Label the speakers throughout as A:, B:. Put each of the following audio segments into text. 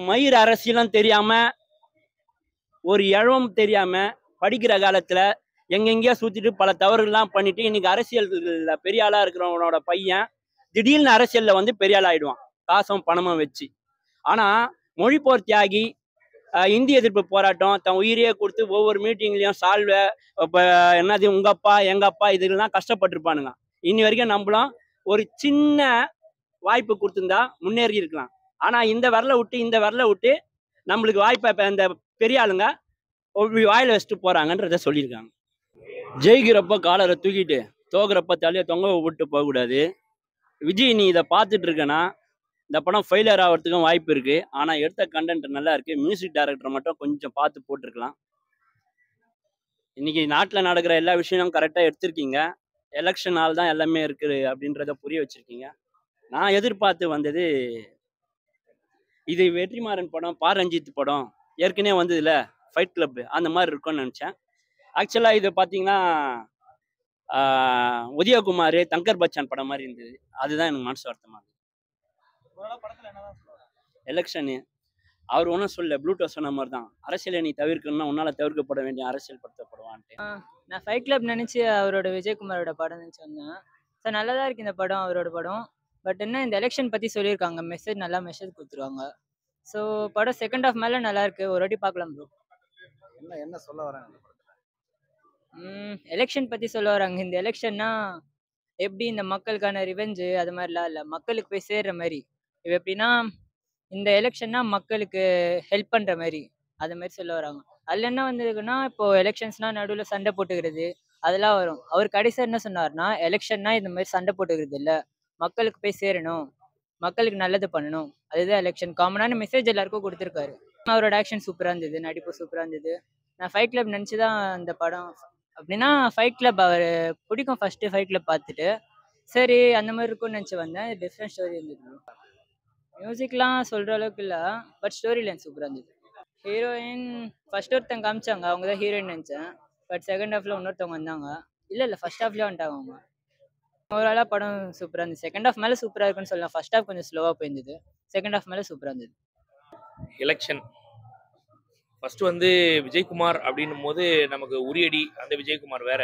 A: மயிர் அரசியலும் தெரியாம ஒரு இழவும் தெரியாம படிக்கிற காலத்துல எங்கெங்கேயோ சுத்திட்டு பல தவறுகள்லாம் பண்ணிட்டு இன்னைக்கு அரசியல்ல பெரிய ஆளா இருக்கிறவனோட பையன் திடீர்னு அரசியல்ல வந்து பெரிய ஆள் ஆயிடுவான், காசும் பணமும் வச்சு. ஆனா மொழிப்போர் தியாகி, இந்திய எதிர்ப்பு போராட்டம், தன் உயிரையே கொடுத்து ஒவ்வொரு மீட்டிங்லயும் சால்வை, இப்ப என்னது உங்க அப்பா எங்க அப்பா இதெல்லாம் கஷ்டப்பட்டிருப்பானுங்க. இன்னி வரைக்கும் நம்மளும் ஒரு சின்ன வாய்ப்பு கொடுத்திருந்தா முன்னேறி இருக்கலாம். ஆனா இந்த விரல விட்டு நம்மளுக்கு வாய்ப்பை இந்த பெரிய ஆளுங்க வாயில வச்சுட்டு போறாங்கன்றத சொல்லியிருக்காங்க. ஜெயிக்கிறப்ப காலரை தூக்கிட்டு தோக்குறப்ப தலையை தொங்க விட்டு போகக்கூடாது. விஜய், நீ இதை பார்த்துட்டு இருக்கனா, இந்த படம் ஃபெயிலியர் ஆகிறதுக்கும் வாய்ப்பு இருக்கு. ஆனா எடுத்த கண்டென்ட் நல்லா இருக்கு. மியூசிக் டைரக்டர் மட்டும் கொஞ்சம் பார்த்து போட்டிருக்கலாம். இன்னைக்கு நாட்டில் நடக்கிற எல்லா விஷயமும் கரெக்டாக எடுத்திருக்கீங்க. எலெக்ஷனால் தான் எல்லாமே இருக்குது அப்படின்றத புரிய வச்சிருக்கீங்க. நான் எதிர்பார்த்து வந்தது இது வெற்றிமாறன் படம், பா ரஞ்சித் படம் ஏற்கனவே வந்ததுல ஃபைட் கிளப் அந்த மாதிரி இருக்கும்னு நினச்சேன். ஆக்சுவலாக இது பார்த்தீங்கன்னா உதயகுமார், தங்கர் பச்சான் படம் மாதிரி இருந்தது. அதுதான் எனக்கு மனசு வருத்தமாக இருந்தது. எலெக்ஷனு அவர் ஒன்றும் சொல்ல, ப்ளூட்டோ சொன்ன மாதிரி தான், அரசியலை நீ தவிர்க்கணும்னா உன்னால் தவிர்க்கப்பட வேண்டிய அரசியல் படுத்தப்படுவான்ட்டு.
B: நான் ஃபைட் கிளப் நினச்சி அவரோட விஜயகுமாரோட படம் நினச்சி வந்தேன். சார் நல்லா தான் இருக்குது இந்த படம், அவரோட படம். பட் என்ன இந்த எலெக்ஷன் பற்றி சொல்லியிருக்காங்க, நல்லா மெசேஜ் கொடுத்துருவாங்க. ஸோ படம் செகண்ட் ஹாஃப் மேலே நல்லா இருக்கு, ஒரு வாட்டி பார்க்கலாம் ப்ரோ.
C: என்ன சொல்ல வராங்க?
B: எலெக்ஷன் பற்றி சொல்ல வராங்க. இந்த எலெக்ஷன்னா எப்படி இந்த மக்களுக்கான ரிவெஞ்சு அது மாதிரிலாம் இல்லை, மக்களுக்கு போய் சேர்ற மாதிரி. இப்போ எப்படின்னா இந்த எலெக்ஷன்னா மக்களுக்கு ஹெல்ப் பண்ணுற மாதிரி, அது மாதிரி சொல்ல வராங்க. அதில் என்ன வந்திருக்குன்னா, இப்போ எலெக்ஷன்ஸ்னால் நடுவில் சண்டை போட்டுக்கிறது அதெல்லாம் வரும். அவர் கடைசியாக என்ன சொன்னார்னா, எலெக்ஷன்னா இந்த மாதிரி சண்டை போட்டுக்கிறது இல்லை, மக்களுக்கு போய் சேரணும், மக்களுக்கு நல்லது பண்ணணும், அதுதான் எலெக்ஷன். காமனான மெசேஜ் எல்லாருக்கும் கொடுத்துருக்காரு. அவரோட ஆக்ஷன் சூப்பராக இருந்தது, நடிப்பு சூப்பராக இருந்தது. நான் ஃபைட் கிளப் நினச்சி தான் இந்த படம். அப்படின்னா ஃபைட் கிளப் அவர் பிடிக்கும், ஃபஸ்ட்டு ஃபைட் கிளப் பார்த்துட்டு சரி அந்த மாதிரி இருக்கும்னு நினச்சி வந்தேன். டிஃப்ரெண்ட் ஸ்டோரி இருந்தது. மியூசிக்லாம் சொல்கிற அளவுக்கு இல்லை, பட் ஸ்டோரி லைன் சூப்பராக இருந்தது. ஹீரோயின் ஃபர்ஸ்ட் ஒருத்தங்க காமிச்சாங்க, அவங்க தான் ஹீரோயின் நினச்சேன். பட் செகண்ட் ஹாஃபில் இன்னொருத்தவங்க வந்தாங்க. இல்லை ஃபர்ஸ்ட் ஹாஃப்லேயே வந்துட்டாங்க அவங்க. ஓவராலாக படம் சூப்பராக இருந்துச்சு. செகண்ட் ஹாஃப் மேலே சூப்பராக இருக்குன்னு சொல்லலாம். ஃபர்ஸ்ட் ஹாஃப் கொஞ்சம் ஸ்லோவாக போயிருந்தது, செகண்ட் ஹாஃப் மேலே சூப்பராக இருந்தது.
D: எலெக்ஷன் ஃபர்ஸ்ட் வந்து விஜயகுமார் அப்படின்னும் போது நமக்கு உரியடி அந்த விஜயகுமார் வேற.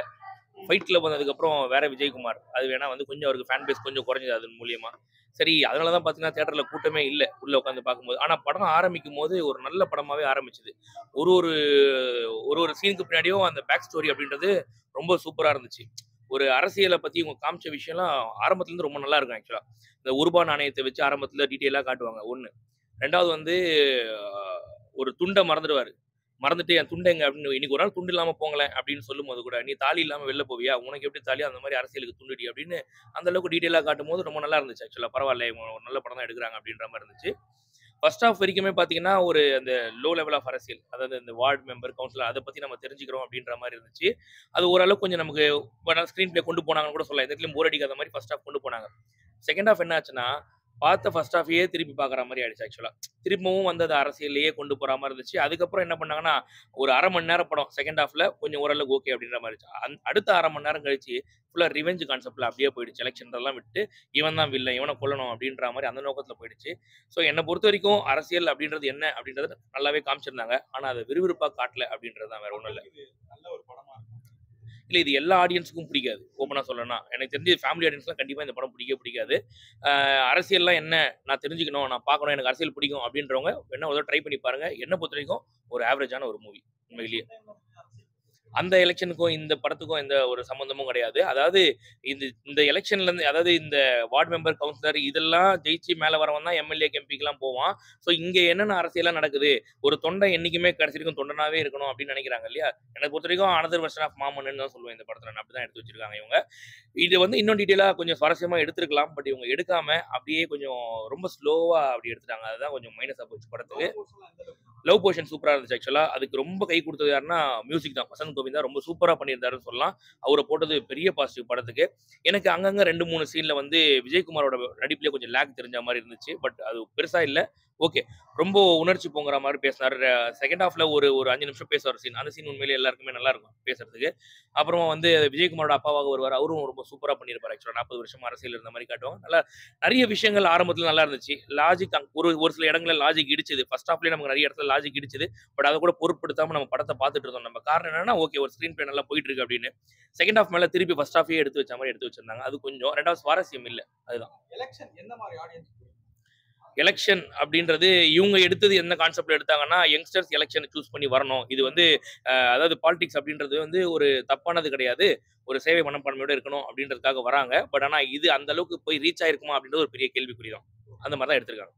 D: ஃபைட் கிளப் வந்ததுக்கப்புறம் வேற விஜயகுமார். அது வேணா வந்து கொஞ்சம் அவருக்கு ஃபேன் பேஸ் கொஞ்சம் குறைஞ்சது அதன் மூலியமா. சரி, அதனால தான் பார்த்தீங்கன்னா தியேட்டரில் கூட்டமே இல்லை உள்ளே உட்காந்து பார்க்கும்போது. ஆனால் படம் ஆரம்பிக்கும் போது ஒரு நல்ல படமாகவே ஆரம்பிச்சுது. ஒரு ஒரு ஒரு ஒரு சீனுக்கு பின்னாடியும் அந்த பேக் ஸ்டோரி அப்படின்றது ரொம்ப சூப்பராக இருந்துச்சு. ஒரு அரசியலை பற்றி இவங்க காமிச்ச விஷயம்லாம் ஆரம்பத்துலேருந்து ரொம்ப நல்லா இருக்கும். ஆக்சுவலாக இந்த ரூபா நாணயத்தை வச்சு ஆரம்பத்தில் டீட்டெயிலாக காட்டுவாங்க ஒன்று. ரெண்டாவது வந்து ஒரு துண்டை மறந்துட்டு என் துண்டை எங்க அப்படின்னு, இன்னைக்கு ஒரு நாள் துண்டு இல்லாமல் போங்களேன் அப்படின்னு சொல்லும் போது கூட, நீ தாலி இல்லாமல் வெளில போவியா, உனக்கு எப்படி தாலியோ அந்த மாதிரி அரசியலுக்கு துண்டுடி அப்படின்னு அந்த அளவுக்கு டீட்டெயிலாக காட்டும் போது ரொம்ப நல்லா இருந்துச்சு. ஆக்சுவலாக பரவாயில்ல, இவங்க ஒரு நல்ல படம் தான் எடுக்கிறாங்க அப்படின்ற மாதிரி இருந்துச்சு. ஃபர்ஸ்ட் ஹாஃப் வரைக்குமே பார்த்தீங்கன்னா ஒரு அந்த லோ லெவல் ஆஃப் அரசியல், அதாவது இந்த வார்டு மெம்பர் கவுன்சிலர் அதை பற்றி நம்ம தெரிஞ்சுக்கிறோம் அப்படின்ற மாதிரி இருந்துச்சு. அது ஓரளவுக்கு கொஞ்சம் நமக்கு ஸ்க்ரீன் பிளே கொண்டு போனாங்கன்னு கூட சொல்லலாம். எதுலையும் போர் அடிக்காத மாதிரி ஃபர்ஸ்ட் ஹாஃப் கொண்டு போனாங்க. செகண்ட் ஹாஃப் என்ன ஆச்சுன்னா, பார்த்த ஃபர்ஸ்ட் ஹாஃபையே திருப்பி பார்க்குற மாதிரி ஆயிடுச்சு. ஆக்சுவலாக திரும்பவும் வந்து அது அரசியலையே கொண்டு போகிற மாதிரி இருந்துச்சு. அதுக்கப்புறம் என்ன பண்ணாங்கன்னா, ஒரு அரை மணி நேரம் படம் செகண்ட் ஹாஃபில் கொஞ்சம் ஓரளவுக்கு ஓகே அப்படின்ற மாதிரி இருந்துச்சு. அடுத்த அரை மணி நேரம் கழிச்சு ஃபுல்லாக ரிவெஞ்ச் கான்செப்டில் அப்படியே போயிடுச்சு. எலெக்ஷன்லாம் விட்டு இவன் தான் வில்லன், இவனை கொல்லணும் அப்படின்ற மாதிரி அந்த நோக்கத்தில் போயிடுச்சு. ஸோ என்னை பொறுத்த வரைக்கும் அரசியல் அப்படின்றது என்ன அப்படின்றத நல்லாவே காமிச்சிருந்தாங்க. ஆனால் அதை விறுவிறுப்பாக காட்டல அப்படின்றது தான், வேற ஒன்றும் இல்லை. இல்லை, இது எல்லா ஆடியன்ஸுக்கும் பிடிக்காது. ஓப்பனாக சொல்லணும்னா எனக்கு தெரிஞ்சு ஃபேமிலி ஆடியன்ஸ்லாம் கண்டிப்பாக இந்த படம் பிடிக்காது. அரசியல்லாம் என்ன நான் தெரிஞ்சுக்கணும், நான் பார்க்கணும், எனக்கு அரசியல் பிடிக்கும் அப்படின்றவங்க வேணா ஒரு ட்ரை பண்ணி பாருங்க. என்னை பொறுத்த வரைக்கும் ஒரு ஆவரேஜான ஒரு மூவி உண்மையிலேயே. அந்த எலெக்ஷனுக்கும் இந்த படத்துக்கும் எந்த ஒரு சம்மந்தமும் கிடையாது. அதாவது இந்த எலெக்ஷன்லேருந்து, அதாவது இந்த வார்டு மெம்பர் கவுன்சிலர் இதெல்லாம் ஜெயிச்சு மேலே வரவன் தான் எம்எல்ஏ எம்பிக்கெல்லாம் போவான். ஸோ இங்கே என்னென்ன அரசியலாம் நடக்குது, ஒரு தொண்டை என்றைக்குமே கடைசி வரைக்கும் தொண்டனாகவே இருக்கணும் அப்படின்னு நினைக்கிறாங்க இல்லையா. எனக்கு பொறுத்த வரைக்கும் அனதர் வெர்ஷன் ஆஃப் மாமன்னு தான் சொல்லுவேன் இந்த படத்தில். அப்படி தான் எடுத்து வச்சிருக்காங்க இவங்க. இது வந்து இன்னும் டீட்டெயிலாக கொஞ்சம் சுவாரஸ்யமாக எடுத்துருக்கலாம். பட் இவங்க எடுக்காம அப்படியே கொஞ்சம் ரொம்ப ஸ்லோவாக அப்படி எடுத்துட்டாங்க. அதுதான் கொஞ்சம் மைனஸாக போச்சு படத்துக்கு. லவ் போர்ஷன் சூப்பராக இருந்துச்சு. ஆக்சுவலாக அதுக்கு ரொம்ப கை கொடுத்தது யாருன்னா மியூசிக் தான். வசந்த் கோவிந்தா ரொம்ப சூப்பராக பண்ணியிருந்தாருன்னு சொல்லலாம். அவரை போட்டது பெரிய பாசிட்டிவ் படத்துக்கு. எனக்கு அங்கங்கே 2-3 சீனில் வந்து விஜயகுமாரோட நடிப்புலேயே கொஞ்சம் லேக் தெரிஞ்ச மாதிரி இருந்துச்சு. பட் அது பெருசாக இல்லை, ஓகே. ரொம்ப உணர்ச்சி பொங்குற மாரி பேசினாரு. செகண்ட் ஹாஃப்ல ஒரு ஒரு 5 நிமிஷம் பேசுவார் சீன். அந்த சீன் உண்மையிலேயே எல்லாருக்குமே நல்லாருக்கும் பேசுறதுக்கு. அப்புறம் வந்து விஜயகுமாரோட அப்பாவாக வருவாரு. அவரும் ரொம்ப சூப்பரா பண்ணியிருப்பாரு. ஆக்சுவலா 40 வருஷமா அரசியல்ல இருந்த மாரி காட்டுவாங்க. நல்லா நெறைய விஷயங்கள் ஆரம்பத்துல நல்லா இருந்துச்சு. லாஜிக் ஒரு ஒரு சில இடங்கள்ல லாஜிக் இடிச்சது. ஃபர்ஸ்ட் ஹாஃப்லயே நமக்கு நெறைய இடத்துல லாஜிக் இடிச்சது. பட் அத கூட பொருட்படுத்தாம நம்ம படத்த பார்த்துட்டு இருந்தோம். நம்ம காரணம் என்னன்னா, ஓகே ஒரு ஸ்க்ரீன் பிளே நல்லா போயிட்டு இருக்கு அப்படின்னு. செகண்ட் ஹாஃப் மேல திருப்பி ஃபர்ஸ்ட் ஹாஃபயே எடுத்து வச்ச மாரி எடுத்து வச்சிருந்தாங்க. அது கொஞ்சம் 2வது சுவாரஸ்யம் இல்ல. அதுதான்.
C: எலெக்ஷன் எந்த மாதிரி ஆடியன்ஸ்
D: எலக்ஷன் அப்படின்றது இவங்க எடுத்தது என்ன கான்செப்ட்ல எடுத்தாங்கன்னா, யங்ஸ்டர்ஸ் எலக்ஷன் சூஸ் பண்ணி வரணும். இது வந்து அதாவது பாலிடிக்ஸ் அப்படின்றது வந்து ஒரு தப்பானது கிடையாது. ஒரு சேவை மனப்பான்மையோட இருக்கணும் அப்படின்றதுக்காக வராங்க. பட் ஆனா இது அந்த அளவுக்கு போய் ரீச் ஆயிருக்குமா அப்படின்றது ஒரு பெரிய கேள்விக்குறி தான். அந்த மாரி தான் எடுத்திருக்காங்க.